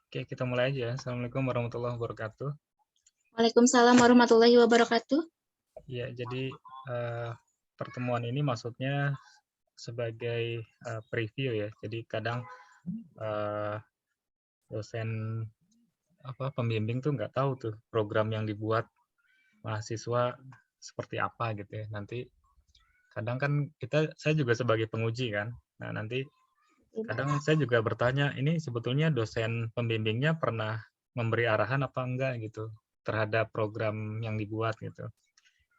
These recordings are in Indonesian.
Oke, kita mulai aja. Assalamualaikum warahmatullahi wabarakatuh. Waalaikumsalam warahmatullahi wabarakatuh. Ya, jadi pertemuan ini maksudnya sebagai preview ya. Jadi kadang eh, dosen pembimbing tuh nggak tahu tuh program yang dibuat mahasiswa seperti apa gitu ya. Nanti kadang kan saya juga sebagai penguji kan. Nah, nanti kadang saya juga bertanya, ini sebetulnya dosen pembimbingnya pernah memberi arahan apa enggak gitu terhadap program yang dibuat gitu.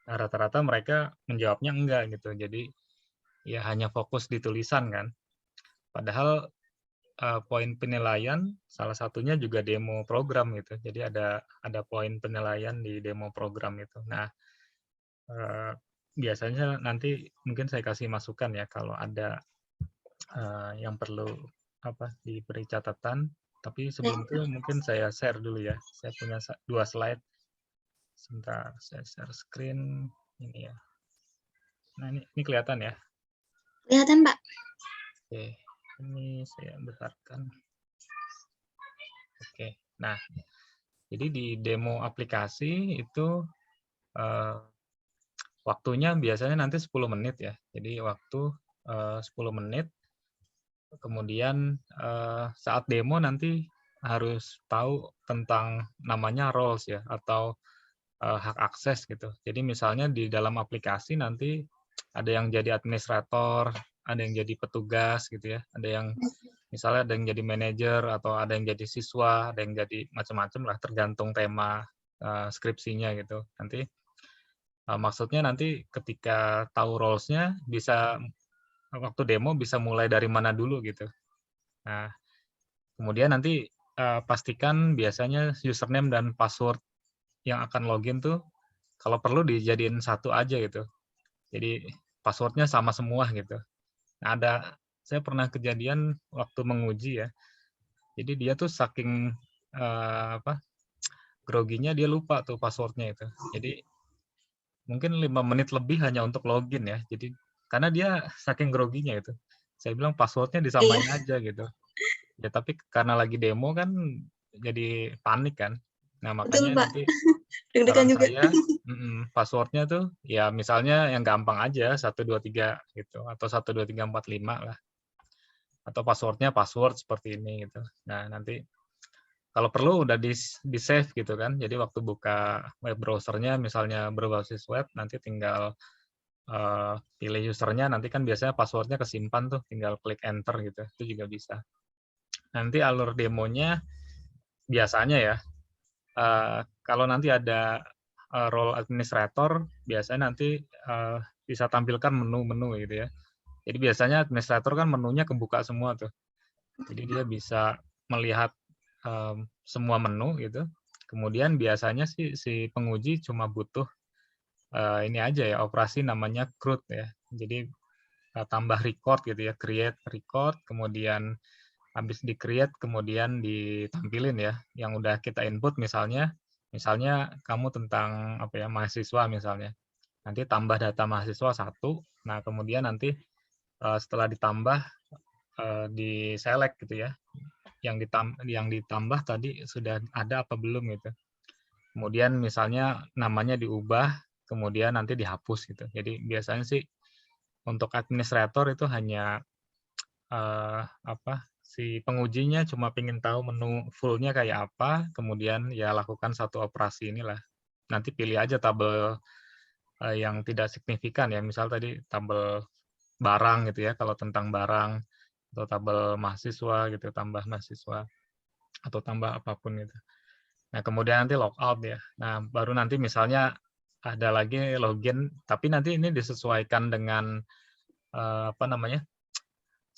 Nah, rata-rata mereka menjawabnya enggak gitu. Jadi ya hanya fokus di tulisan kan. Padahal poin penilaian salah satunya juga demo program gitu. Jadi ada poin penilaian di demo program itu. Nah, biasanya nanti mungkin saya kasih masukan ya kalau ada yang perlu diberi catatan. Tapi sebelum itu mungkin saya share dulu ya. Saya punya 2 slide. Sebentar, saya share screen ini ya. Nah, ini kelihatan ya. Kelihatan, Pak? Oke, ini saya besarkan. Oke, nah, jadi di demo aplikasi itu waktunya biasanya nanti 10 menit ya. Jadi waktu 10 menit, kemudian saat demo nanti harus tahu tentang namanya roles ya, atau hak akses gitu. Jadi misalnya di dalam aplikasi nanti ada yang jadi administrator, ada yang jadi petugas gitu ya, ada yang misalnya ada yang jadi manajer atau ada yang jadi siswa, ada yang jadi macam-macam lah tergantung tema skripsinya gitu. Nanti maksudnya nanti ketika tahu roles-nya bisa waktu demo bisa mulai dari mana dulu gitu. Nah, kemudian nanti pastikan biasanya username dan password yang akan login tuh kalau perlu dijadiin satu aja gitu. Jadi passwordnya sama semua gitu. Nah, saya pernah kejadian waktu menguji ya. Jadi dia tuh saking groginya dia lupa tuh passwordnya itu. Jadi mungkin 5 menit lebih hanya untuk login ya. Jadi karena dia saking groginya itu. Saya bilang passwordnya Iya, disamain aja gitu. Ya tapi karena lagi demo kan jadi panik kan. Nah betul, makanya Pak. nanti Deg-degan saran juga. saya passwordnya tuh ya misalnya yang gampang aja 123 gitu atau 12345 lah. Atau passwordnya password seperti ini gitu. Nah nanti kalau perlu udah di save gitu kan. Jadi waktu buka web browsernya misalnya berbasis web nanti tinggal pilih usernya nanti kan biasanya passwordnya kesimpan tuh tinggal klik enter gitu itu juga bisa. Nanti alur demonya biasanya ya kalau nanti ada role administrator biasanya nanti bisa tampilkan menu-menu gitu ya. Jadi biasanya administrator kan menunya kebuka semua tuh. Jadi dia bisa melihat semua menu gitu. Kemudian biasanya sih si penguji cuma butuh ini aja ya operasi namanya CRUD ya. Jadi tambah record gitu ya, create record, kemudian habis di-create kemudian ditampilin ya, yang udah kita input misalnya kamu tentang apa ya mahasiswa misalnya, nanti tambah data mahasiswa satu, nah kemudian nanti setelah ditambah di select gitu ya, yang ditambah tadi sudah ada apa belum gitu. Kemudian misalnya namanya diubah, kemudian nanti dihapus gitu. Jadi biasanya sih untuk administrator itu hanya si pengujinya cuma pengen tahu menu full-nya kayak apa, kemudian ya lakukan satu operasi inilah. Nanti pilih aja tabel yang tidak signifikan ya, misal tadi tabel barang gitu ya, kalau tentang barang, atau tabel mahasiswa gitu, tambah mahasiswa, atau tambah apapun gitu. Nah, kemudian nanti logout ya. Nah, baru nanti misalnya ada lagi login, tapi nanti ini disesuaikan dengan apa namanya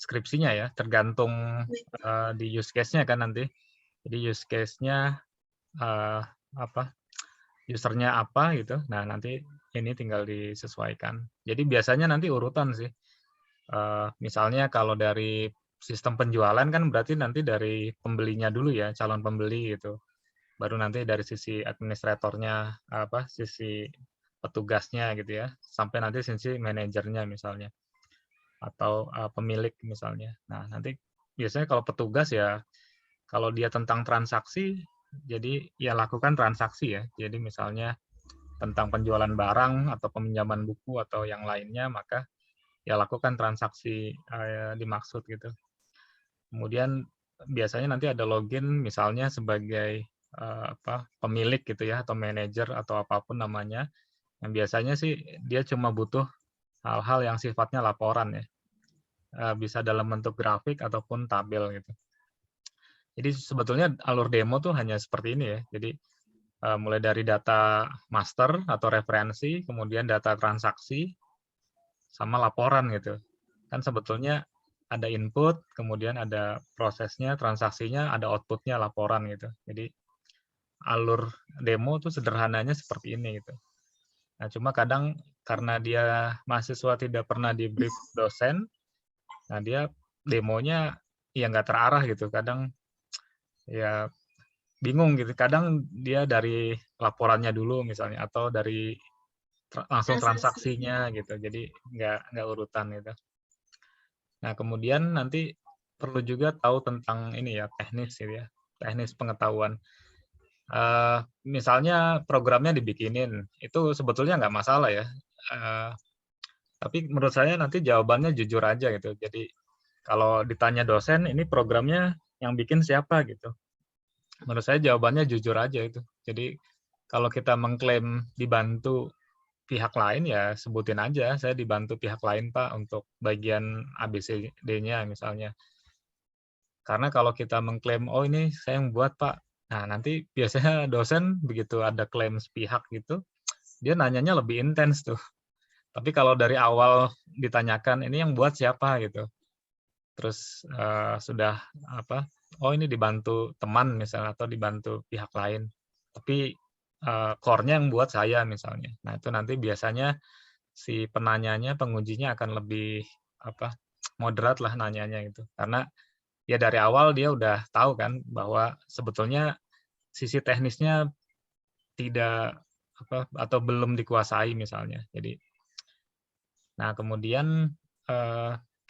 skripsinya ya, tergantung di use case-nya kan nanti. Jadi use case-nya apa, usernya apa gitu. Nah, nanti ini tinggal disesuaikan. Jadi biasanya nanti urutan sih. Misalnya kalau dari sistem penjualan kan berarti nanti dari pembelinya dulu ya, calon pembeli gitu. Baru nanti dari sisi administratornya, sisi petugasnya gitu ya, sampai nanti sisi manajernya misalnya, atau pemilik misalnya. Nah, nanti biasanya kalau petugas ya Kalau dia tentang transaksi, jadi ya lakukan transaksi ya. Jadi misalnya tentang penjualan barang atau peminjaman buku atau yang lainnya, maka ya lakukan transaksi dimaksud gitu. Kemudian biasanya nanti ada login misalnya sebagai pemilik gitu ya, atau manajer atau apapun namanya. Yang biasanya sih dia cuma butuh hal-hal yang sifatnya laporan ya. Bisa dalam bentuk grafik ataupun tabel gitu. Jadi sebetulnya alur demo tuh hanya seperti ini ya. Jadi mulai dari data master atau referensi, kemudian data transaksi, sama laporan gitu. Kan sebetulnya ada input, kemudian ada prosesnya, transaksinya, ada outputnya, laporan gitu. Jadi alur demo tuh sederhananya seperti ini gitu. Nah, cuma kadang karena dia mahasiswa tidak pernah di brief dosen, nah dia demonya ya nggak terarah gitu. Kadang ya bingung gitu. Kadang dia dari laporannya dulu misalnya, atau dari langsung Transaksi. transaksinya gitu. Jadi nggak urutan gitu. Nah, kemudian nanti perlu juga tahu tentang ini ya, teknis gitu ya, teknis pengetahuan. Misalnya programnya dibikinin, itu sebetulnya nggak masalah ya. Tapi menurut saya nanti jawabannya jujur aja gitu. Jadi kalau ditanya dosen, ini programnya yang bikin siapa gitu. Menurut saya jawabannya jujur aja itu. Jadi kalau kita mengklaim dibantu pihak lain, ya sebutin aja, saya dibantu pihak lain Pak untuk bagian ABCD-nya misalnya. Karena kalau kita mengklaim, oh ini saya yang buat Pak, nah nanti biasanya dosen begitu ada klaim sepihak gitu, dia nanyanya lebih intens tuh. Tapi kalau dari awal ditanyakan, ini yang buat siapa gitu, terus sudah oh ini dibantu teman misalnya, atau dibantu pihak lain, tapi core-nya yang buat saya misalnya. Nah itu nanti biasanya si penanyanya, pengujinya akan lebih moderat lah nanyanya gitu, karena ya dari awal dia udah tahu kan bahwa sebetulnya sisi teknisnya tidak atau belum dikuasai misalnya. Jadi, nah kemudian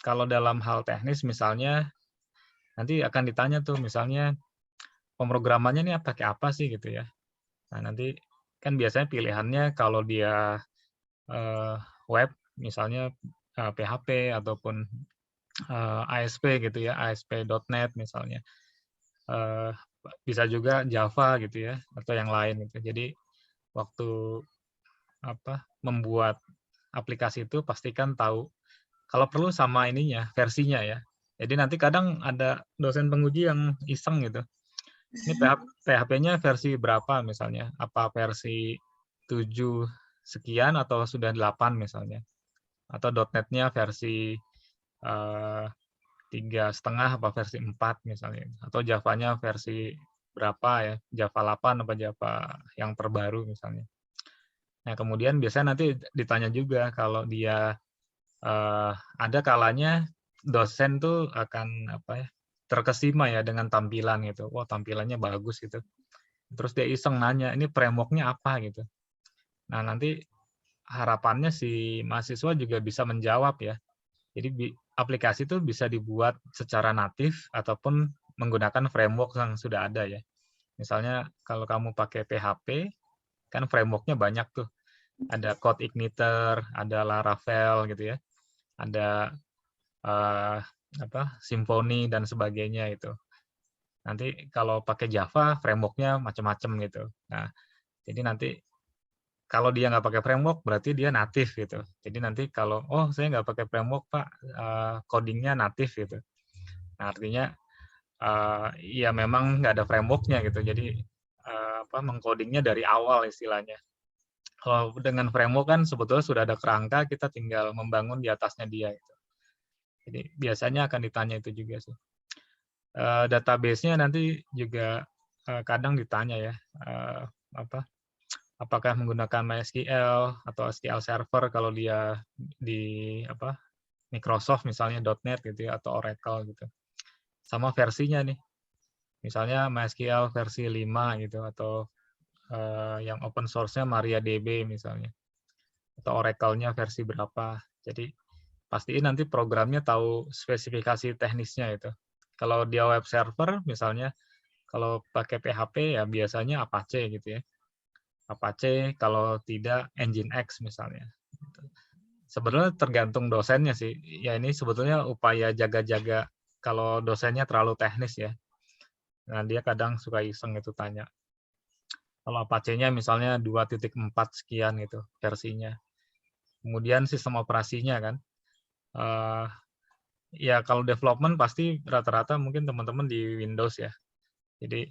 kalau dalam hal teknis misalnya nanti akan ditanya tuh misalnya pemrogramannya ini pakai apa sih gitu ya. Nah nanti kan biasanya pilihannya kalau dia web misalnya PHP ataupun ASP gitu ya, ASP.NET misalnya. Bisa juga Java gitu ya, atau yang lain gitu. Jadi waktu membuat aplikasi itu pastikan tahu, kalau perlu sama ininya, versinya ya. Jadi nanti kadang ada dosen penguji yang iseng gitu. Ini PHP-nya versi berapa misalnya? Apa versi 7 sekian atau sudah 8 misalnya? Atau .NET-nya versi 3,5 apa versi 4 misalnya, atau Java-nya versi berapa ya, Java 8 apa Java yang terbaru misalnya. Nah kemudian biasanya nanti ditanya juga kalau dia ada kalanya dosen tuh akan terkesima ya dengan tampilan gitu, wah tampilannya bagus gitu, terus dia iseng nanya ini framework-nya apa gitu. Nah nanti harapannya si mahasiswa juga bisa menjawab ya. Jadi aplikasi itu bisa dibuat secara natif ataupun menggunakan framework yang sudah ada ya. Misalnya kalau kamu pakai PHP, kan framework-nya banyak tuh. Ada CodeIgniter, ada Laravel gitu ya. Ada Symfony dan sebagainya itu. Nanti kalau pakai Java, framework-nya macam-macam gitu. Nah, jadi nanti kalau dia nggak pakai framework, berarti dia natif gitu. Jadi nanti kalau, oh saya nggak pakai framework Pak, codingnya natif gitu. Nah, artinya ya memang nggak ada framework-nya gitu. Jadi mengcodingnya dari awal istilahnya. Kalau dengan framework kan sebetulnya sudah ada kerangka, kita tinggal membangun di atasnya dia. Gitu. Jadi biasanya akan ditanya itu juga sih. Database-nya nanti juga kadang ditanya ya, apakah menggunakan MySQL atau SQL Server kalau dia di Microsoft misalnya .NET gitu ya, atau Oracle gitu. Sama versinya nih. Misalnya MySQL versi 5 gitu, atau yang open source-nya MariaDB misalnya. Atau Oracle-nya versi berapa. Jadi pastiin nanti programnya tahu spesifikasi teknisnya itu. Kalau dia web server misalnya, Kalau pakai PHP ya biasanya Apache gitu ya. Apache, kalau tidak Nginx misalnya. Sebenarnya tergantung dosennya sih. Ya ini sebetulnya upaya jaga-jaga kalau dosennya terlalu teknis ya. Nah, dia kadang suka iseng itu tanya. Kalau Apache-nya misalnya 2.4 sekian gitu versinya. Kemudian sistem operasinya kan. Eh, ya kalau development pasti rata-rata mungkin teman-teman di Windows ya. Jadi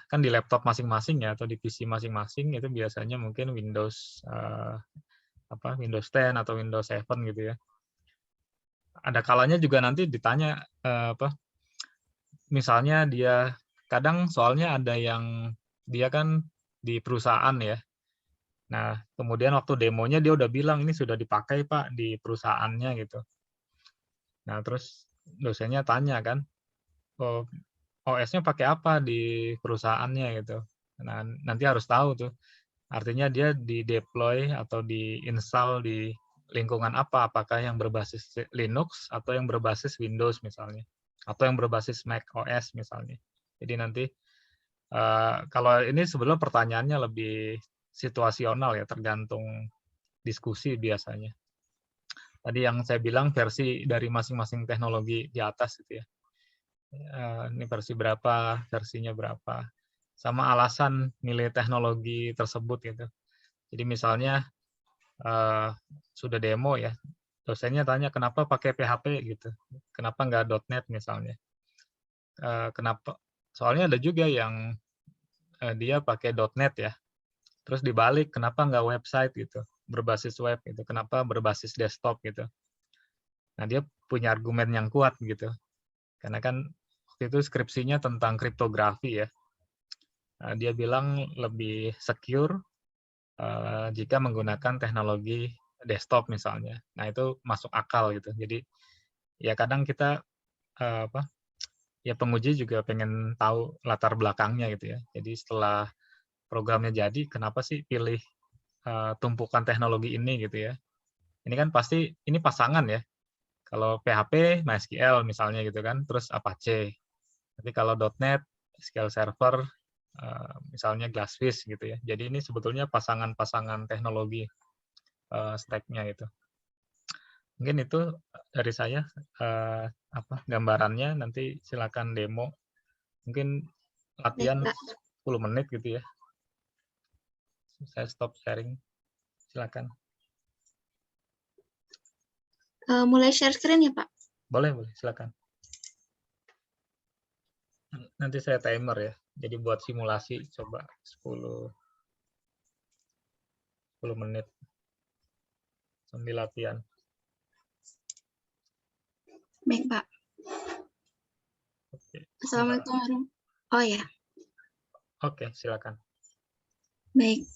kan di laptop masing-masing ya atau di PC masing-masing itu biasanya mungkin Windows Windows 10 atau Windows 7 gitu ya. Ada kalanya juga nanti ditanya misalnya dia kadang soalnya ada yang dia kan di perusahaan ya. Nah, kemudian waktu demonya dia udah bilang ini sudah dipakai Pak di perusahaannya gitu. Nah, terus dosennya tanya kan, oh, OS-nya pakai apa di perusahaannya gitu. Nah, nanti harus tahu tuh. Artinya dia di-deploy atau di-install di lingkungan apa, apakah yang berbasis Linux atau yang berbasis Windows misalnya, atau yang berbasis Mac OS misalnya. Jadi nanti kalau ini sebenarnya pertanyaannya lebih situasional ya, tergantung diskusi biasanya. Tadi yang saya bilang versi dari masing-masing teknologi di atas itu ya. Ini versi berapa, versinya berapa, sama alasan milih teknologi tersebut gitu. Jadi misalnya sudah demo ya, dosennya tanya kenapa pakai PHP gitu, kenapa nggak .NET misalnya. Kenapa? Soalnya ada juga yang dia pakai .NET ya, terus dibalik kenapa nggak website gitu, berbasis web gitu, kenapa berbasis desktop gitu. Nah dia punya argumen yang kuat gitu, karena kan waktu itu skripsinya tentang kriptografi ya. Dia bilang lebih secure jika menggunakan teknologi desktop misalnya. Nah itu masuk akal gitu. Jadi ya kadang kita ya penguji juga pengen tahu latar belakangnya gitu ya. Jadi setelah programnya jadi, kenapa sih pilih tumpukan teknologi ini gitu ya. Ini kan pasti ini pasangan ya. Kalau PHP, MySQL misalnya gitu kan, terus Apache. Tapi kalau .NET, SQL Server, misalnya Glassfish gitu ya. Jadi ini sebetulnya pasangan-pasangan teknologi stack-nya itu. Mungkin itu dari saya gambarannya. Nanti silakan demo. Mungkin latihan 10 menit gitu ya. Saya stop sharing. Silakan. Mulai share screen ya, Pak? Boleh, silakan. Nanti saya timer ya. Jadi buat simulasi coba 10 menit sambil latihan. Baik, Pak. Oke. Assalamualaikum. Oh ya. Oke, silakan. Baik.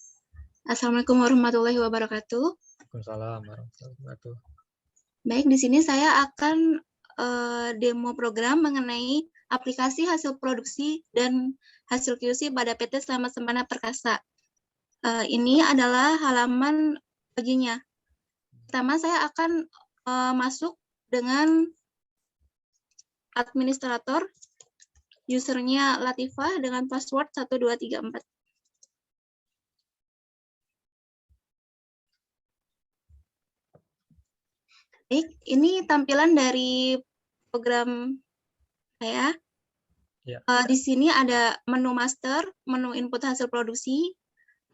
Assalamualaikum warahmatullahi wabarakatuh. Waalaikumsalam warahmatullahi wabarakatuh. Baik, di sini saya akan demo program mengenai aplikasi hasil produksi dan hasil QC pada PT Selamat Sempana Perkasa. Ini adalah halaman baginya. Pertama, saya akan masuk dengan administrator, usernya Latifah dengan password 1234. Baik, ini tampilan dari program saya. Ya. Di sini ada menu master, menu input hasil produksi,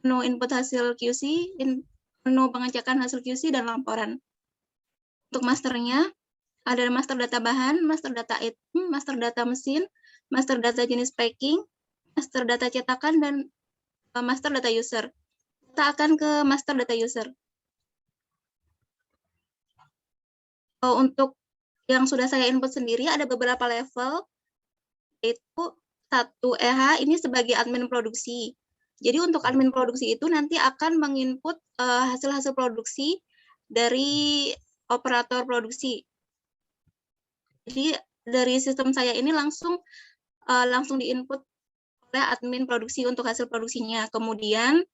menu input hasil QC, menu pengecekan hasil QC, dan laporan. Untuk masternya, ada master data bahan, master data item, master data mesin, master data jenis packing, master data cetakan, dan master data user. Kita akan ke master data user. Untuk yang sudah saya input sendiri, ada beberapa level, yaitu 1 EH ini sebagai admin produksi. Jadi untuk admin produksi itu nanti akan menginput hasil-hasil produksi dari operator produksi. Jadi dari sistem saya ini langsung diinput oleh admin produksi untuk hasil produksinya. Kemudian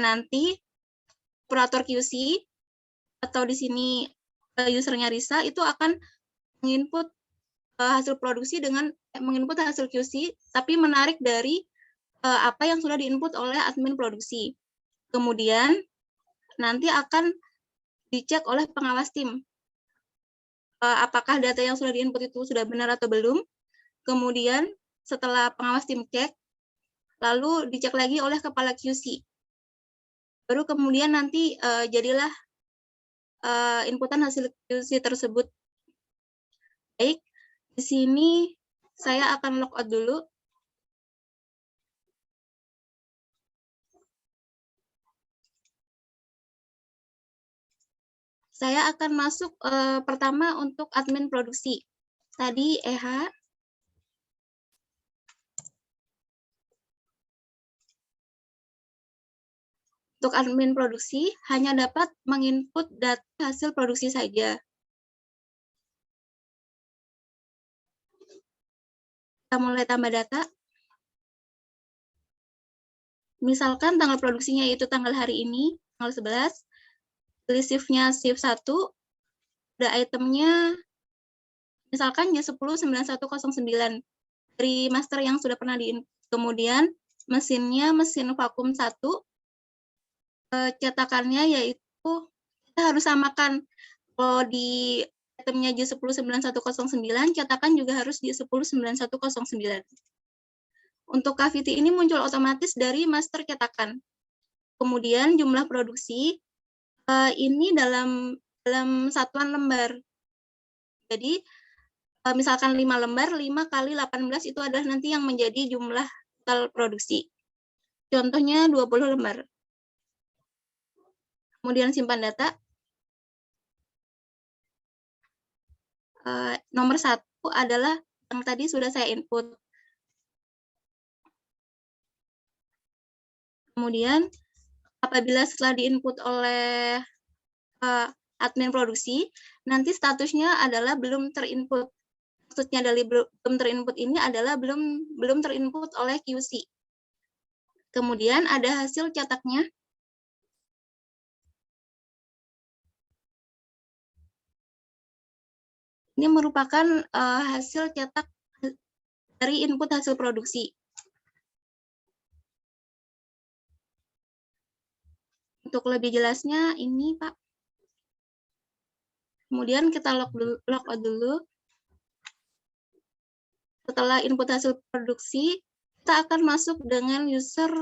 nanti operator QC atau di sini usernya Risa itu akan menginput hasil produksi dengan menginput hasil QC, tapi menarik dari apa yang sudah diinput oleh admin produksi. Kemudian nanti akan dicek oleh pengawas tim. Apakah data yang sudah diinput itu sudah benar atau belum. Kemudian setelah pengawas tim cek, lalu dicek lagi oleh kepala QC. Baru kemudian nanti jadilah inputan hasil QC tersebut. Baik, di sini saya akan logout dulu. Saya akan masuk pertama untuk admin produksi. Tadi EH. Untuk admin produksi hanya dapat menginput data hasil produksi saja. Kita mulai tambah data. Misalkan tanggal produksinya itu tanggal hari ini, tanggal 11. Pilih shift-nya shift 1. Ada itemnya, misalkan J109109. Dari master yang sudah pernah diinput. Kemudian mesinnya mesin vakum 1. Cetakannya yaitu kita harus samakan. Kalau di itemnya J109109, cetakan juga harus J109109. Untuk cavity ini muncul otomatis dari master cetakan. Kemudian jumlah produksi ini dalam satuan lembar. Jadi misalkan 5 lembar, 5 kali 18 itu adalah nanti yang menjadi jumlah total produksi. Contohnya 20 lembar. Kemudian simpan data. Nomor 1 adalah yang tadi sudah saya input. Kemudian apabila setelah diinput oleh admin produksi, nanti statusnya adalah belum terinput. Maksudnya dari belum terinput ini adalah belum terinput oleh QC. Kemudian ada hasil cetaknya. Ini merupakan hasil cetak dari input hasil produksi. Untuk lebih jelasnya ini, Pak. Kemudian kita logout dulu. Setelah input hasil produksi, kita akan masuk dengan user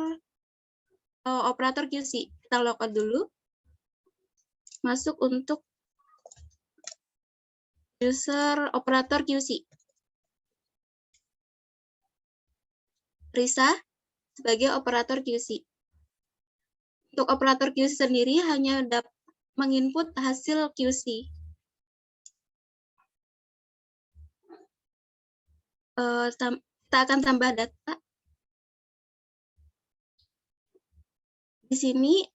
operator QC. Kita logout dulu. Masuk untuk user operator QC. Risa sebagai operator QC. Untuk operator QC sendiri hanya dapat menginput hasil QC. Kita akan tambah data. Di sini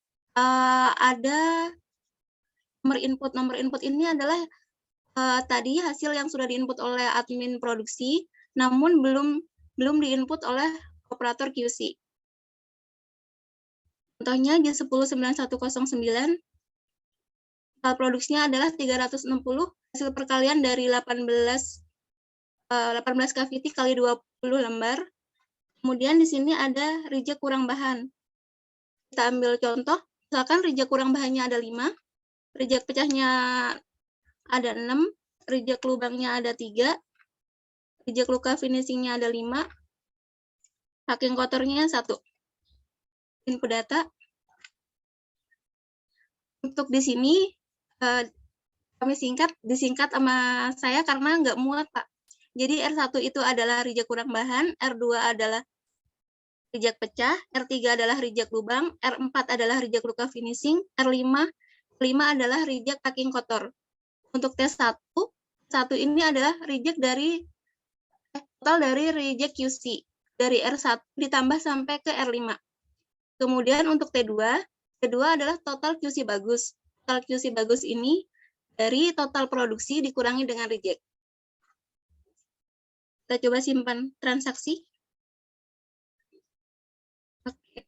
ada nomor input. Nomor input ini adalah tadi hasil yang sudah diinput oleh admin produksi, namun belum diinput oleh operator QC. Contohnya J109109, produksinya adalah 360, hasil perkalian dari 18 cavity kali 20 lembar. Kemudian di sini ada reject kurang bahan. Kita ambil contoh, misalkan reject kurang bahannya ada 5, reject pecahnya ada 6, reject lubangnya ada 3, reject luka finishingnya ada 5, packing kotornya 1. Input data. Untuk di sini kami disingkat sama saya karena nggak muat, Pak. Jadi R1 itu adalah reject kurang bahan, R2 adalah reject pecah, R3 adalah reject lubang, R4 adalah reject luka finishing, R5 adalah reject packing kotor. Untuk tes 1 ini adalah reject dari total dari reject QC dari R1 ditambah sampai ke R5. Kemudian untuk T2 adalah total QC bagus. Total QC bagus ini dari total produksi dikurangi dengan reject. Kita coba simpan transaksi. Oke.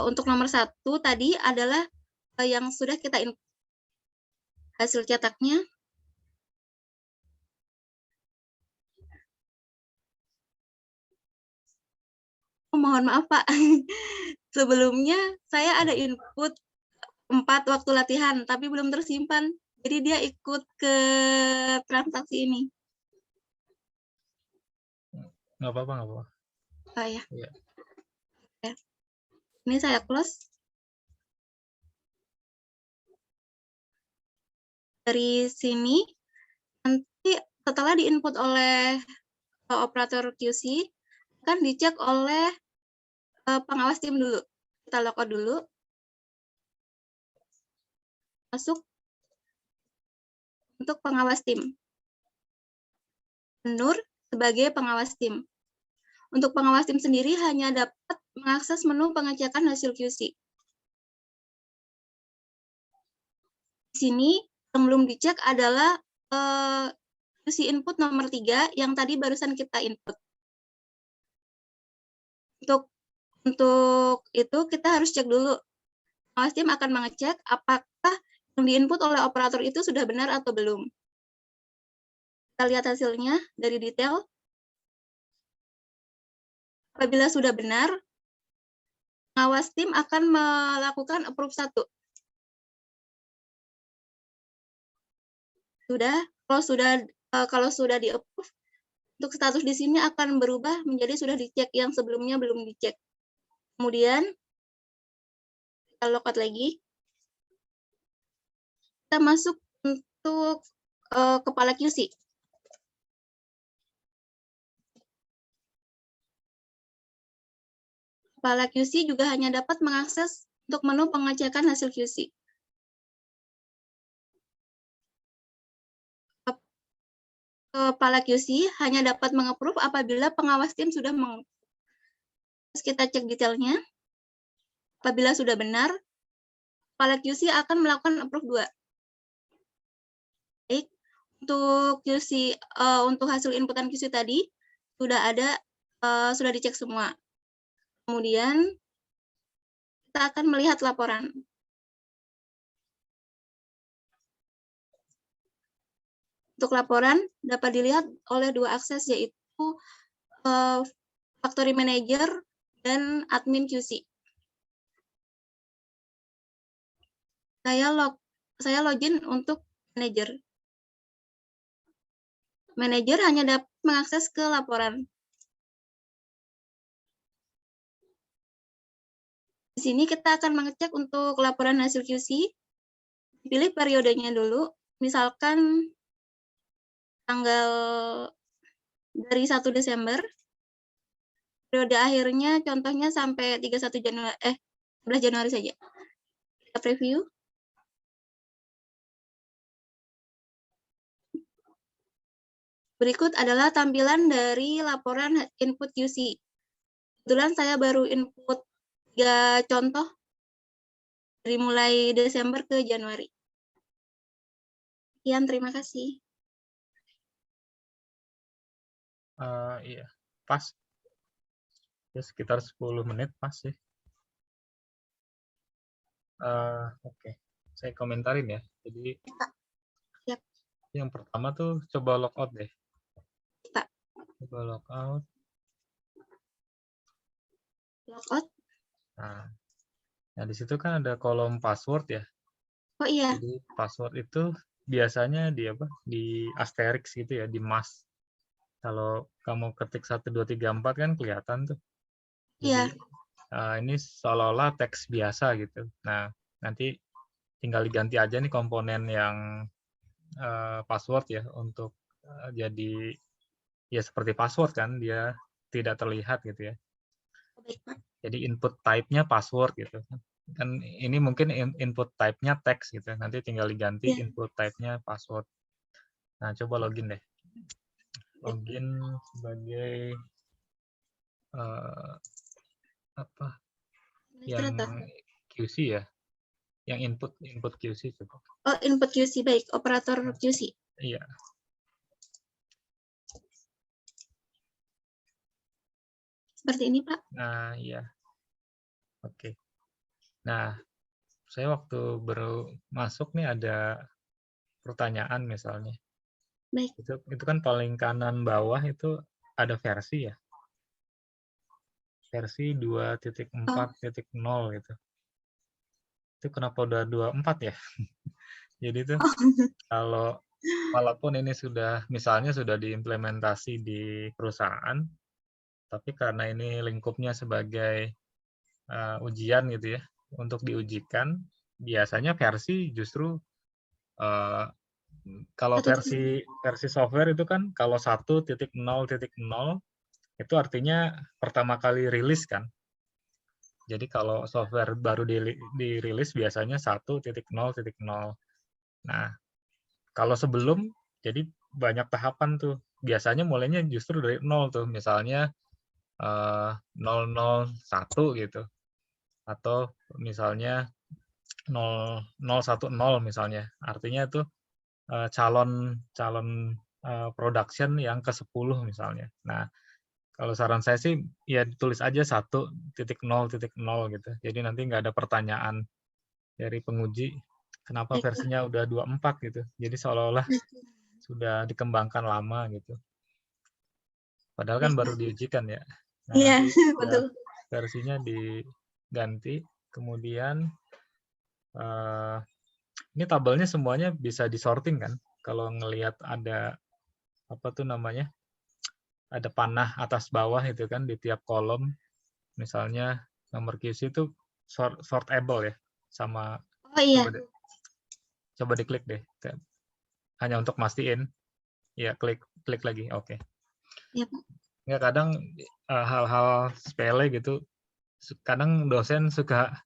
Untuk nomor 1 tadi adalah yang sudah kita input hasil cetaknya. mohon maaf Pak. Sebelumnya saya ada input 4 waktu latihan, tapi belum tersimpan. Jadi dia ikut ke transaksi ini. Nggak apa-apa, nggak apa-apa. Oh ya. Iya. Oke. Ini saya close. Dari sini, nanti setelah diinput oleh operator QC, akan dicek oleh pengawas tim dulu. Kita logout dulu. Masuk untuk pengawas tim. Nur sebagai pengawas tim. Untuk pengawas tim sendiri hanya dapat mengakses menu pengecekan hasil QC. Di sini yang belum dicek adalah QC input nomor 3 yang tadi barusan kita input. Untuk itu kita harus cek dulu. Pengawas tim akan mengecek apakah yang diinput oleh operator itu sudah benar atau belum. Kita lihat hasilnya dari detail. Apabila sudah benar, pengawas tim akan melakukan approve 1. Kalau sudah di-approve, untuk status di sini akan berubah menjadi sudah dicek yang sebelumnya belum dicek. Kemudian kita logout lagi. Kita masuk untuk kepala QC. Kepala QC juga hanya dapat mengakses untuk menu pengecekan hasil QC. Kepala QC hanya dapat meng-approve apabila pengawas tim sudah Terus kita cek detailnya. Apabila sudah benar, kepala QC akan melakukan approve 2. Baik, untuk QC untuk hasil inputan QC tadi sudah ada, sudah dicek semua. Kemudian kita akan melihat laporan. Untuk laporan dapat dilihat oleh 2 akses, yaitu Factory Manager dan Admin QC. Saya login untuk Manager. Manager hanya dapat mengakses ke laporan. Di sini kita akan mengecek untuk laporan hasil QC. Pilih periodenya dulu, misalkan tanggal dari 1 Desember. Periode akhirnya contohnya sampai 11 Januari saja. Kita preview. Berikut adalah tampilan dari laporan input QC. Kebetulan saya baru input 3 contoh dari mulai Desember ke Januari. Sekian, terima kasih. Iya, pas. Ya, sekitar 10 menit pas sih. Oke. Saya komentarin ya. Jadi Siap. yang pertama tuh coba logout deh. Pak. Coba logout. Logout. Nah, di situ kan ada kolom password ya. Oh iya. Jadi password itu biasanya di asterisk gitu ya, di mas. Kalau kamu ketik 1, 2, 3, 4 kan kelihatan tuh. Jadi ini seolah-olah teks biasa gitu. Nah, nanti tinggal diganti aja nih komponen yang password ya untuk jadi ya seperti password kan, dia tidak terlihat gitu ya. Jadi input type-nya password gitu. Kan ini mungkin input type-nya teks gitu. Nanti tinggal diganti input type-nya password. Nah, coba login deh. Login sebagai yang QC ya, yang input QC coba. Oh, input QC, baik, operator QC. Iya. Seperti ini, Pak. Nah, iya. Oke. Nah, saya waktu baru masuk nih ada pertanyaan misalnya. Baik. Itu kan paling kanan bawah itu ada versi ya. versi 2.4.0 gitu. Itu kenapa udah 24 ya? Jadi tuh kalau walaupun ini sudah misalnya sudah diimplementasi di perusahaan, tapi karena ini lingkupnya sebagai ujian gitu ya, untuk diujikan, biasanya versi justru kalau versi software itu kan kalau 1.0.0 itu artinya pertama kali rilis kan. Jadi kalau software baru dirilis biasanya 1.0.0. Nah, kalau sebelum, jadi banyak tahapan tuh. Biasanya mulainya justru dari 0 tuh. Misalnya 001 gitu. Atau misalnya 010 misalnya. Artinya itu calon production yang ke-10 misalnya. Nah, kalau saran saya sih ya tulis aja 1.0.0 gitu. Jadi nanti nggak ada pertanyaan dari penguji kenapa versinya udah 24 gitu. Jadi seolah-olah sudah dikembangkan lama gitu. Padahal kan baru diujikan ya. Nah, Iya, nanti betul. versinya diganti, kemudian ini tabelnya semuanya bisa disorting kan. Kalau ngelihat ada apa tuh namanya? Ada panah atas bawah itu kan di tiap kolom. Misalnya nomor QC itu sortable ya, sama Oh iya. coba diklik deh, hanya untuk mastiin. Ya, klik lagi, oke. Iya, Pak. Ya kadang hal-hal sepele gitu, kadang dosen suka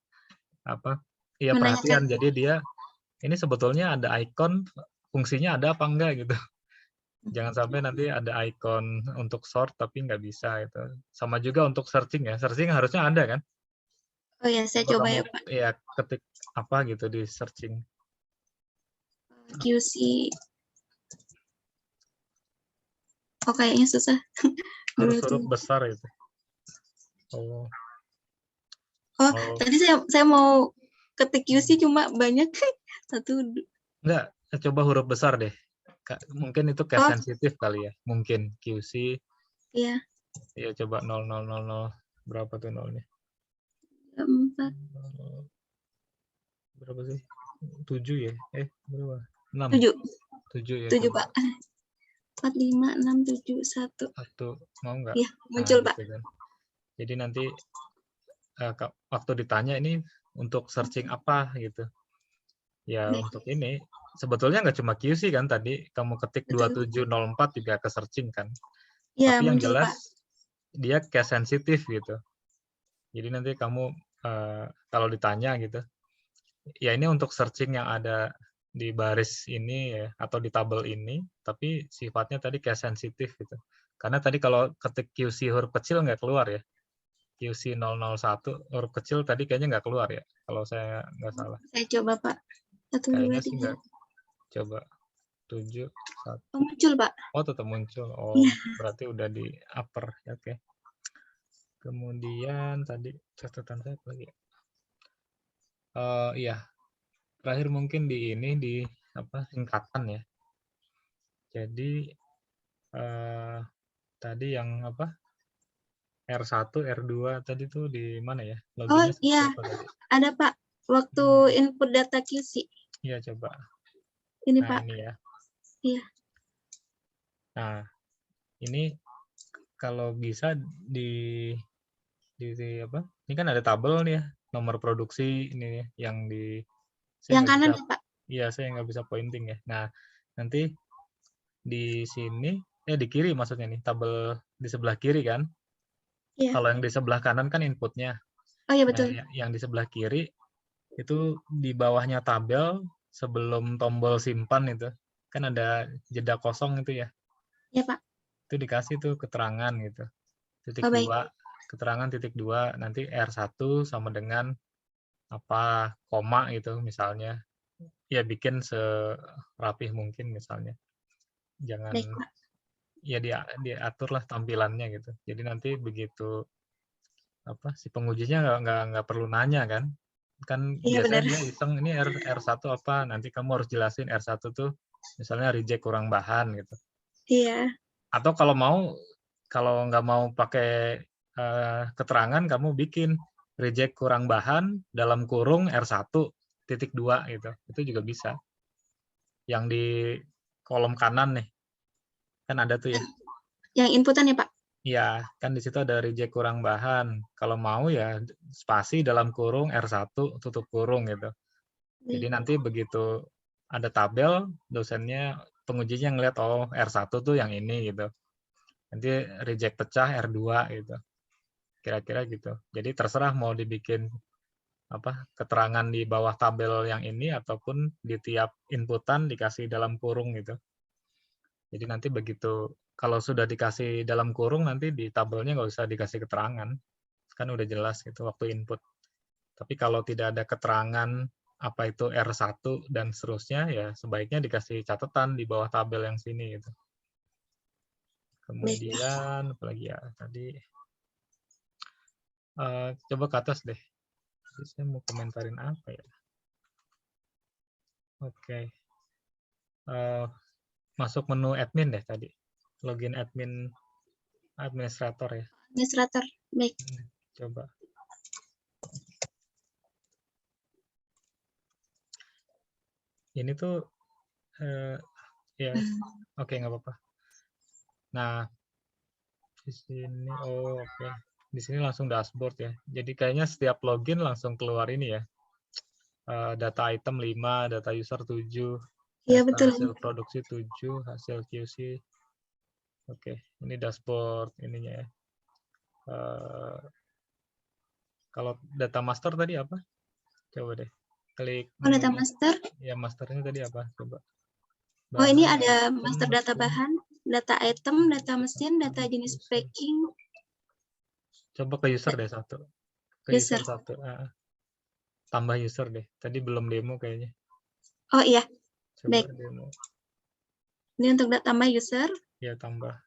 apa? Iya perhatian, jadi dia ini sebetulnya ada ikon, fungsinya ada apa enggak gitu. Jangan sampai nanti ada ikon untuk sort tapi nggak bisa itu. Sama juga untuk searching ya. Searching harusnya ada kan? Oh ya, saya coba Kamu ya, Pak. ya ketik apa gitu di searching. QC. Oh, kayaknya susah. Huruf besar itu. Oh. Tadi saya mau ketik QC cuma banyak. Enggak, coba huruf besar deh. Mungkin itu case sensitif kali ya. Mungkin QC. Iya. Ya coba 0000 berapa tuh nolnya? 4. Berapa sih? 7 ya? Berapa? 6. 7 ya. 7, Pak. 4, 5, 6, 7, 1. Mau nggak? Iya, muncul, Pak. Gitu kan. Jadi nanti waktu ditanya ini untuk searching apa gitu. Ya untuk ini, sebetulnya nggak cuma QC kan tadi, kamu ketik 2704 juga ke searching kan. Ya, tapi yang muncul, jelas Pak. Dia case sensitif gitu. Jadi nanti kamu kalau ditanya gitu, ya ini untuk searching yang ada di baris ini ya, atau di tabel ini, tapi sifatnya tadi case sensitif gitu. Karena tadi kalau ketik QC huruf kecil nggak keluar ya. QC 001 huruf kecil tadi kayaknya nggak keluar ya, kalau saya nggak salah. Saya coba, Pak. 1, 2, 3. Sih nggak. Coba 7, 1. Oh, muncul, Pak. Oh, tetap muncul. Oh, berarti udah di upper. Oke. Kemudian tadi catatan saya apa lagi? Iya. Terakhir mungkin di ini di apa singkatan ya. Jadi tadi yang apa? R1, R2 tadi tuh di mana ya? Oh iya, ada Pak. Waktu input data QC. Iya coba. Ini nah, Pak. Ini ya. Iya. Nah, ini kalau bisa di apa? Ini kan ada tabel nih ya, nomor produksi ini yang di. Yang kanan ya Pak. Iya, saya nggak bisa pointing ya. Nah, nanti di sini, di kiri maksudnya nih, tabel di sebelah kiri kan? Iya. Kalau yang di sebelah kanan kan inputnya. Oh iya betul. Nah, yang di sebelah kiri itu di bawahnya tabel sebelum tombol simpan itu kan ada jeda kosong itu ya. Iya Pak. Itu dikasih tuh keterangan gitu. Titik 2, keterangan titik 2 nanti R1 sama dengan apa koma gitu misalnya. Ya bikin serapih mungkin misalnya. Jangan ya diaturlah tampilannya gitu. Jadi nanti begitu apa si pengujinya nggak perlu nanya kan biasanya dia iseng ini R1 apa, nanti kamu harus jelasin R1 tuh misalnya reject kurang bahan gitu. Iya. Atau kalau nggak mau pakai keterangan kamu bikin reject kurang bahan dalam kurung R1.2 gitu. Itu juga bisa. Yang di kolom kanan nih. Kan ada tuh ya. Yang inputan ya, Pak? Iya, kan di situ ada reject kurang bahan. Kalau mau ya spasi dalam kurung R1 tutup kurung gitu. Jadi nanti begitu ada tabel, dosennya, pengujinya ngeliat, oh R1 tuh yang ini gitu. Nanti reject pecah R2 gitu. Kira-kira gitu. Jadi terserah mau dibikin keterangan di bawah tabel yang ini ataupun di tiap inputan dikasih dalam kurung gitu. Jadi nanti begitu kalau sudah dikasih dalam kurung nanti di tabelnya nggak usah dikasih keterangan, kan udah jelas gitu waktu input. Tapi kalau tidak ada keterangan apa itu R1 dan seterusnya ya sebaiknya dikasih catatan di bawah tabel yang sini gitu. Kemudian apalagi ya tadi coba ke atas deh. Jadi saya mau komentarin apa ya? Oke. Masuk menu admin deh tadi. Login admin administrator ya. Administrator, baik. Coba. Ini tuh ya oke nggak apa-apa. Nah di sini oke. Di sini langsung dashboard ya. Jadi kayaknya setiap login langsung keluar ini ya. Data item 5, data user 7, Iya, data betul. hasil produksi 7, hasil QC. Oke, ini dashboard ininya ya. Kalau data master tadi apa? Coba deh. Klik data master. Ya, masternya tadi apa? Coba. Bahan, ini ada master data bahan, data item, data mesin, data jenis packing. Coba ke user deh satu. Ke user satu. Tambah user deh. Tadi belum demo kayaknya. Oh iya. Coba baik. Demo. Ini untuk tambah user. Ya, tambah.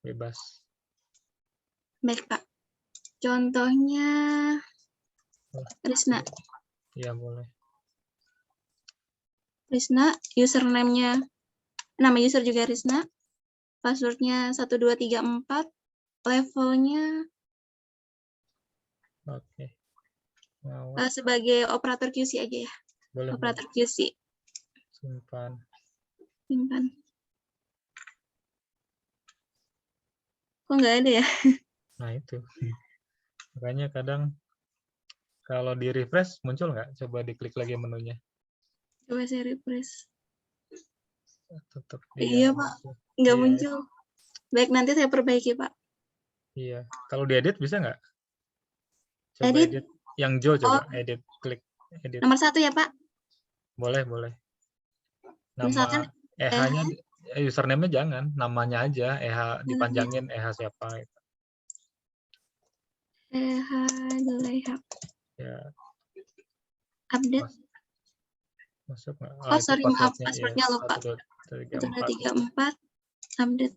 Bebas. Baik, Pak. Contohnya Risna. Iya, boleh. Risna, username-nya, nama user juga Risna. Password-nya 1234. Levelnya Oke. Sebagai operator QC aja ya. Boleh. Operator QC. Simpan. Kok nggak ada ya? Nah, itu. Makanya kadang kalau di refresh muncul nggak? Coba diklik lagi menunya. Coba saya refresh. Tetap iya, Pak. Nggak muncul. Baik, nanti saya perbaiki, Pak. Iya. Kalau diedit bisa nggak? Coba edit. Yang Jo coba. Edit. Klik edit. Nomor 1 ya, Pak? Boleh. Nama misalkan EH-nya, username-nya jangan. Namanya aja. EH dipanjangin. EH siapa. EH Zulaiha. Ya. Update. Masuk nggak? Sorry, maaf. Password-nya lupa. 1234. Update.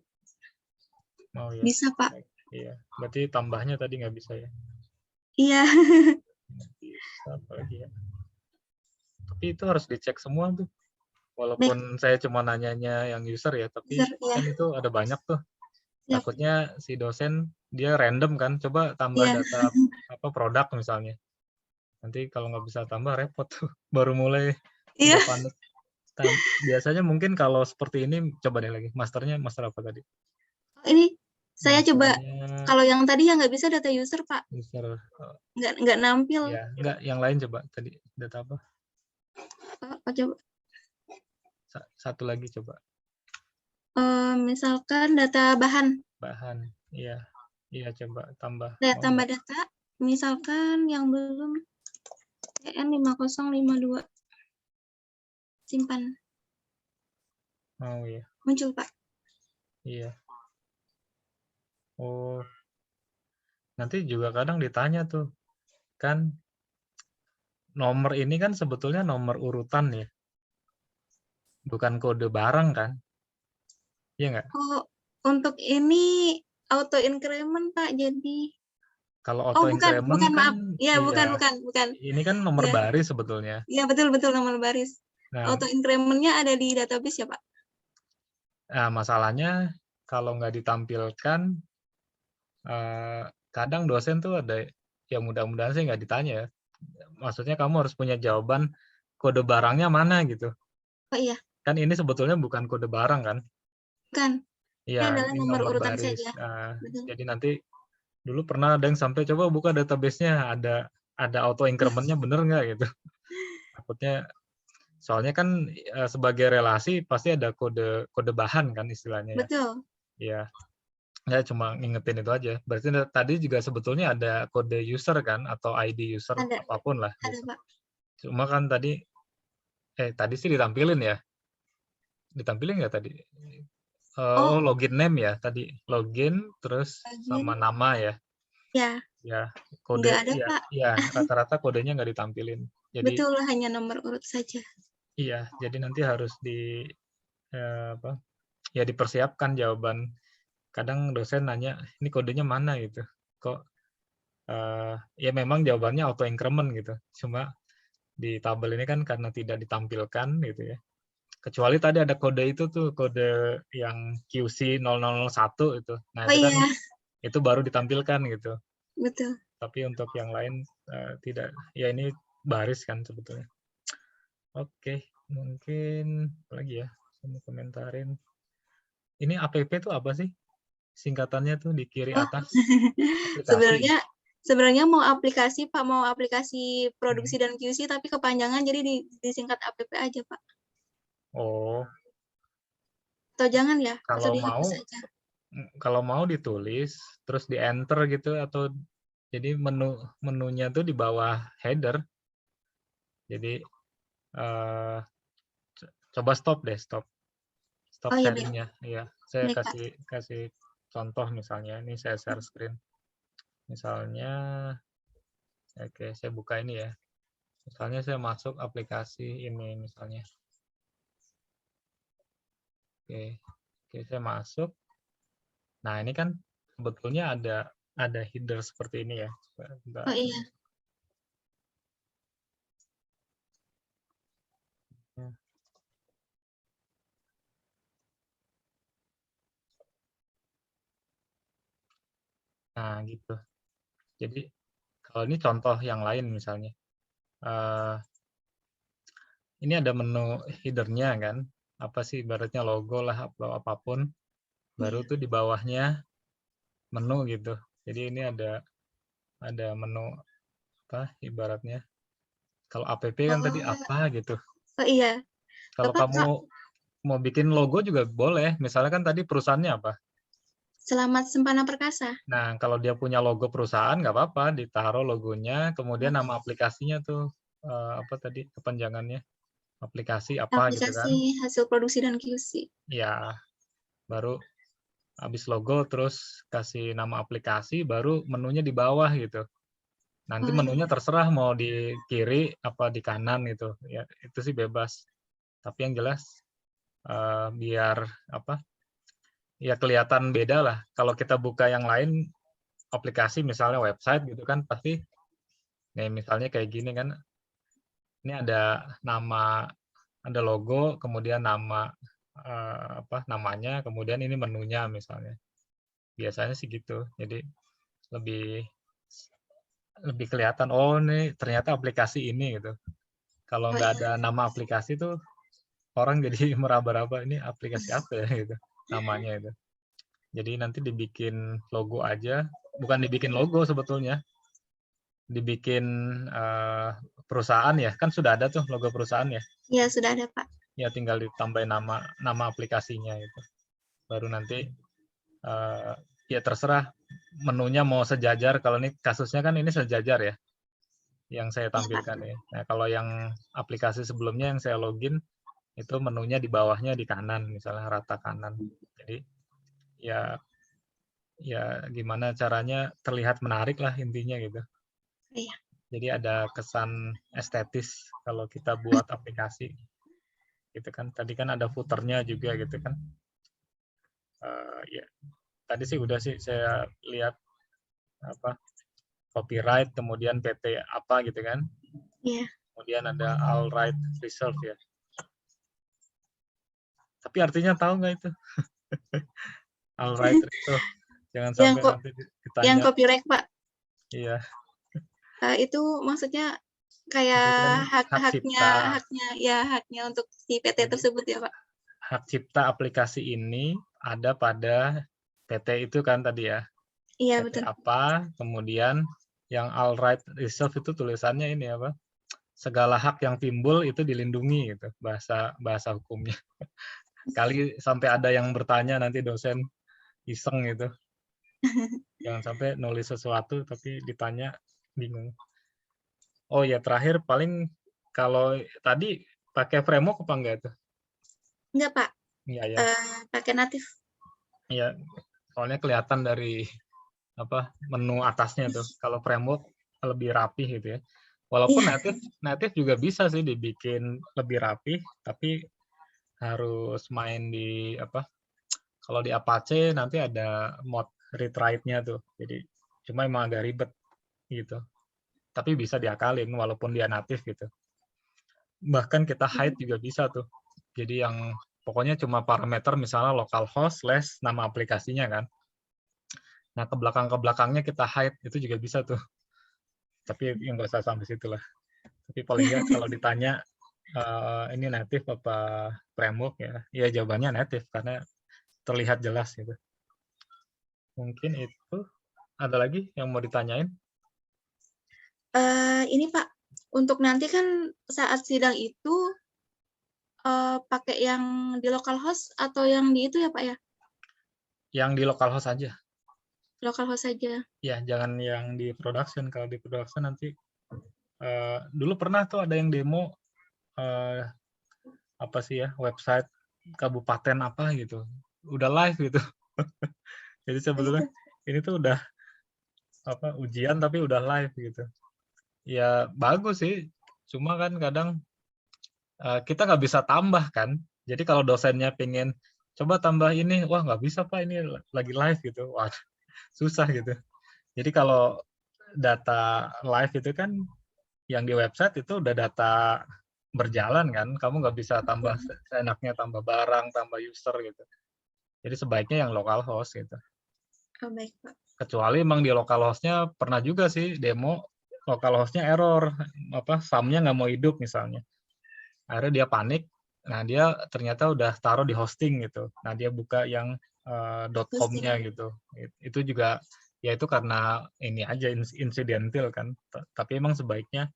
Mau ya? Bisa, Pak. Iya. Berarti tambahnya tadi nggak bisa ya? Iya. Bisa apalagi ya? Tapi itu harus dicek semua tuh. Walaupun saya cuma nanyanya yang user ya, tapi kan itu ada banyak tuh. Takutnya si dosen dia random kan, coba tambah data produk misalnya. Nanti kalau nggak bisa tambah repot tuh, baru mulai udah panik. Biasanya mungkin kalau seperti ini coba deh lagi, masternya master apa tadi? Ini saya coba, kalau yang tadi yang nggak bisa data user, Pak. User. Nggak nampil. Ya, nggak, yang lain coba tadi data apa? Coba. Satu lagi coba. Misalkan data bahan. Bahan, iya. Iya, coba tambah. Tambah data, misalkan yang belum EN5052. Simpan. Mau ya. Muncul, Pak. Iya. Oh. Nanti juga kadang ditanya tuh. Kan nomor ini kan sebetulnya nomor urutan ya. Bukan kode barang kan? Iya nggak? Oh, untuk ini auto increment, Pak. Jadi kalau auto increment bukan, kan maaf. Ya, bukan. Ini kan nomor baris sebetulnya. Iya, betul nomor baris. Nah, auto increment-nya ada di database ya, Pak? Nah, masalahnya kalau nggak ditampilkan kadang dosen tuh ada yang mudah-mudahan sih nggak ditanya ya. Maksudnya kamu harus punya jawaban kode barangnya mana gitu. Oh iya, Kan ini sebetulnya bukan kode barang kan? kan. Ini Iya, adalah ini nomor nomor urutan baris. saja. Nah, Betul. jadi nanti dulu pernah ada yang sampai coba buka database-nya, ada auto increment-nya bener nggak gitu. Takutnya soalnya kan sebagai relasi pasti ada kode kode bahan kan istilahnya ya. Betul. Iya, ya cuma ngingetin itu aja. Berarti tadi juga sebetulnya ada kode user kan atau ID user Ada, apapun lah ada, gitu. Pak. Cuma kan tadi sih ditampilin ya. Ditampilin nggak tadi? Oh, Oh, login name ya tadi. Login terus sama login. nama ya. Ya, Ya, kode nggak ada, ya, Pak. ya rata-rata kodenya nggak ditampilin. Jadi Betul, hanya nomor urut saja. iya, jadi nanti harus apa? Ya dipersiapkan jawaban. Kadang dosen nanya, ini kodenya mana gitu. Kok ya memang jawabannya auto increment gitu. Cuma di tabel ini kan karena tidak ditampilkan gitu ya. Kecuali tadi ada kode itu tuh, kode yang QC 0001 itu. Nah, Oh itu kan iya, itu baru ditampilkan gitu. betul. Tapi untuk yang lain tidak. Ya ini baris kan sebetulnya. Oke, mungkin apa lagi ya? Saya mau komentarin. Ini APP itu apa sih? Singkatannya tuh di kiri Oh, atas. Aplikasi. sebenarnya sebenarnya mau aplikasi, Pak, mau aplikasi Hmm. produksi dan QC, tapi kepanjangan jadi disingkat APP aja, Pak. Oh, Atau jangan ya? Atau kalau mau dihapus aja? kalau mau ditulis terus di enter gitu atau jadi menunya tuh di bawah header. Jadi eh, coba stop deh, stop Oh iya, baik. sharingnya. Iya, saya Baik, Pak. kasih kasih contoh misalnya. Ini saya share screen. Misalnya, oke, saya buka ini ya. Misalnya saya masuk aplikasi ini misalnya. Oke, oke saya masuk. Nah ini kan sebetulnya ada header seperti ini ya. Oh Bentar. iya. Nah gitu. Jadi kalau ini contoh yang lain misalnya. Eh, ini ada menu headernya kan. Apa sih ibaratnya logo lah atau apapun. Baru Iya. tuh di bawahnya menu gitu. Jadi ini ada menu apa ibaratnya. Kalau app kan tadi Oh, apa gitu. oh iya. Kalau Bapak, kamu mau bikin logo juga boleh. Misalnya kan tadi perusahaannya apa? Selamat Sempana Perkasa. Nah, kalau dia punya logo perusahaan nggak apa-apa, ditaruh logonya, kemudian Oh, nama aplikasinya tuh apa tadi kepanjangannya aplikasi apa gitu kan? aplikasi hasil produksi dan QC. Ya, baru habis logo terus kasih nama aplikasi, baru menunya di bawah gitu. Nanti Oh menunya iya. terserah mau di kiri apa di kanan gitu. Ya, itu sih bebas. Tapi yang jelas biar apa? Ya kelihatan beda lah. Kalau kita buka yang lain aplikasi misalnya website gitu kan pasti nih misalnya kayak gini kan ini ada nama ada logo kemudian nama apa namanya kemudian ini menunya misalnya biasanya sih gitu jadi lebih lebih kelihatan oh ini ternyata aplikasi ini gitu kalau Oh nggak iya. ada nama aplikasi tuh orang jadi meraba-raba ini aplikasi apa ya gitu namanya itu jadi nanti dibikin logo aja bukan dibikin logo sebetulnya dibikin perusahaan ya kan sudah ada tuh logo perusahaan ya Iya, sudah ada, Pak. ya tinggal ditambahin nama aplikasinya itu baru nanti uh, ya terserah menunya mau sejajar kalau ini kasusnya kan ini sejajar ya yang saya Iya, Pak. tampilkan ya nah kalau yang aplikasi sebelumnya yang saya login itu menunya di bawahnya di kanan misalnya rata kanan jadi ya ya gimana caranya terlihat menarik lah intinya gitu Iya. jadi ada kesan estetis kalau kita buat aplikasi gitu kan tadi kan ada footernya juga gitu kan ya tadi sih udah sih saya lihat apa copyright kemudian PT apa gitu kan Iya. kemudian ada all right reserve ya tapi artinya tahu nggak itu all right reserve Jangan Yang sampai kok nanti yang ditanya. copyright, Pak. Iya, Itu maksudnya itu kan kayak hak cipta. haknya untuk si PT Jadi tersebut ya, Pak? hak cipta aplikasi ini ada pada PT itu kan tadi ya. Iya, PT betul. apa, kemudian yang all right reserve itu tulisannya ini apa? Segala hak yang timbul itu dilindungi gitu, bahasa hukumnya. Kali sampai ada yang bertanya nanti dosen iseng gitu. Jangan sampai nulis sesuatu tapi ditanya bingung. Oh ya, terakhir paling kalau tadi pakai framework apa enggak tuh? Enggak, Pak. Iya ya. Pakai natif. Iya, soalnya kelihatan dari apa menu atasnya tuh. Kalau framework lebih rapih gitu ya. Walaupun Iya. native juga bisa sih dibikin lebih rapih, tapi harus main di apa? Kalau di Apache nanti ada mod read write-nya tuh. Jadi cuma emang agak ribet gitu. Tapi bisa diakalin walaupun dia native gitu. Bahkan kita hide juga bisa tuh. Jadi yang pokoknya cuma parameter misalnya localhost / nama aplikasinya kan. Nah, ke belakangnya kita hide itu juga bisa tuh. Tapi yang nggak usah sampai situ lah. Tapi paling nggak kalau ditanya ini native apa framework ya jawabannya native karena terlihat jelas gitu. Mungkin itu. Ada lagi yang mau ditanyain? Ini Pak, untuk nanti kan saat sidang itu pakai yang di localhost atau yang di itu ya Pak ya? Yang di localhost aja. Localhost saja. Ya, jangan yang di production. Kalau di production nanti dulu pernah tuh ada yang demo apa sih ya website kabupaten apa gitu. Udah live gitu. Jadi sebetulnya ini tuh udah apa ujian tapi udah live gitu. Ya bagus sih. Cuma kan kadang kita nggak bisa tambah kan. Jadi kalau dosennya pengen coba tambah ini, wah nggak bisa Pak ini lagi live gitu. Wah susah gitu. Jadi kalau data live itu kan yang di website itu udah data berjalan kan. Kamu nggak bisa tambah seenaknya tambah barang, tambah user gitu. Jadi sebaiknya yang localhost gitu. Oh, baik Pak. Kecuali emang di localhost-nya pernah juga sih demo localhost-nya error apa sumnya nggak mau hidup misalnya. Akhirnya dia panik. Nah, dia ternyata udah taruh di hosting gitu. Nah, dia buka yang .com-nya gitu. Itu juga ya itu karena ini aja insidental kan. Tapi emang sebaiknya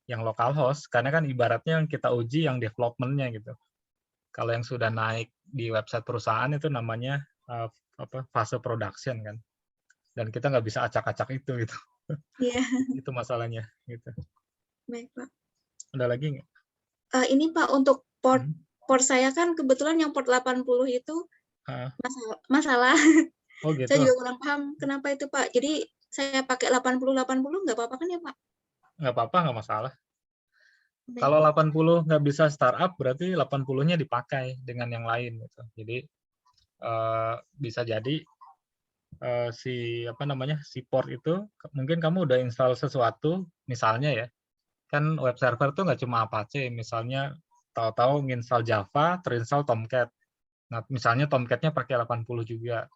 yang localhost karena kan ibaratnya yang kita uji yang development-nya gitu. Kalau yang sudah naik di website perusahaan itu namanya apa fase production kan. Dan kita nggak bisa acak-acak itu gitu. Iya. Itu masalahnya gitu. Baik Pak. Ada lagi nggak? Ini Pak untuk port saya kan kebetulan yang port 80 itu masalah. Oh gitu. Saya juga kurang paham kenapa itu Pak. Jadi saya pakai 80 nggak apa-apa kan ya Pak? Nggak apa-apa, nggak masalah. Kalau 80 nggak bisa startup, berarti 80-nya dipakai dengan yang lain gitu. Jadi bisa jadi si apa namanya si port itu mungkin kamu udah install sesuatu, misalnya ya, kan web server tuh nggak cuma Apache, misalnya tahu-tahu nginstal Java, terinstall Tomcat. Nah, misalnya Tomcat-nya pakai 80 juga.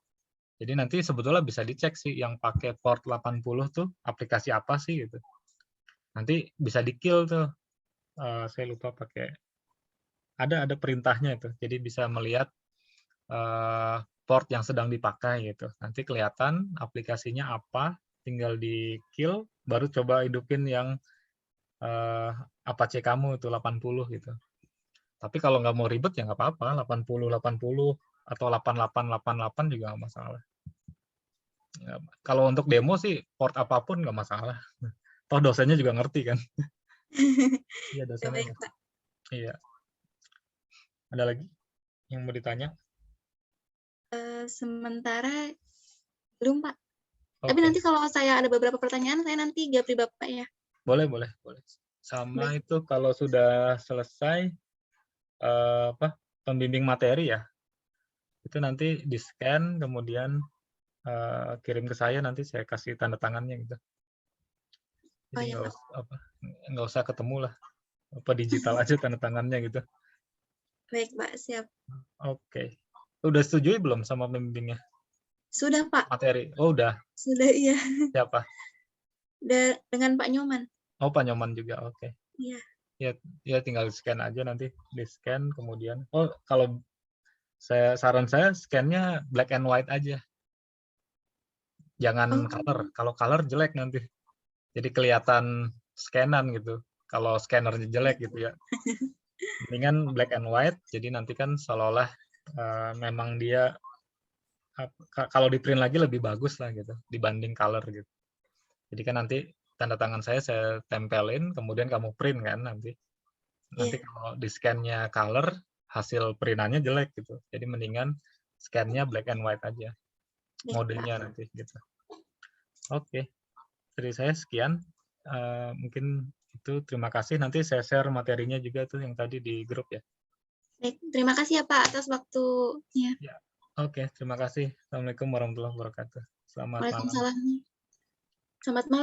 Jadi nanti sebetulnya bisa dicek sih yang pakai port 80 tuh aplikasi apa sih gitu. Nanti bisa di-kill tuh. Saya lupa pakai ada perintahnya itu. Jadi bisa melihat port yang sedang dipakai gitu. Nanti kelihatan aplikasinya apa, tinggal di kill, baru coba hidupin yang Apache kamu itu 80 gitu. Tapi kalau nggak mau ribet ya nggak apa-apa, 80 atau 8888 juga nggak masalah. Ya, kalau untuk demo sih port apapun nggak masalah. Toh dosennya juga ngerti kan. Iya dosennya Baik ngerti. Pak. Iya. Ada lagi yang mau ditanya? Sementara belum Pak. Tapi Oke. nanti kalau saya ada beberapa pertanyaan, saya nanti japri Bapak ya. Boleh. Sama Baik. itu kalau sudah selesai apa pembimbing materi ya, itu nanti di-scan kemudian kirim ke saya nanti saya kasih tanda tangannya gitu. Oh Jadi ya Pak. nggak usah ketemu lah, apa digital aja tanda tangannya gitu. Baik Pak, siap. Oke. Udah setuju belum sama pembimbingnya? Sudah, Pak. materi? Oh, udah. Sudah, iya. Siapa? Dengan Pak Nyoman. Oh, Pak Nyoman juga. Oke. Iya. Ya tinggal scan aja nanti. Di-scan kemudian. Oh, kalau saran saya scan-nya black and white aja. Jangan color. Kalau color jelek nanti. Jadi kelihatan scanan gitu. Kalau scannernya jelek gitu ya. Mendingan black and white. Jadi nanti kan seolah-olah memang dia kalau di print lagi lebih bagus lah gitu dibanding color gitu. Jadi kan nanti tanda tangan saya tempelin, kemudian kamu print kan nanti. Nanti kalau di scan-nya color, hasil printannya jelek gitu. Jadi mendingan scan-nya black and white aja. Modenya nanti gitu. Oke. Dari saya sekian. Mungkin itu terima kasih. Nanti saya share materinya juga tuh yang tadi di grup ya. Baik, terima kasih ya Pak atas waktunya. Ya. Oke, terima kasih. Assalamualaikum warahmatullahi wabarakatuh. Selamat malam. Waalaikumsalam. Selamat malam.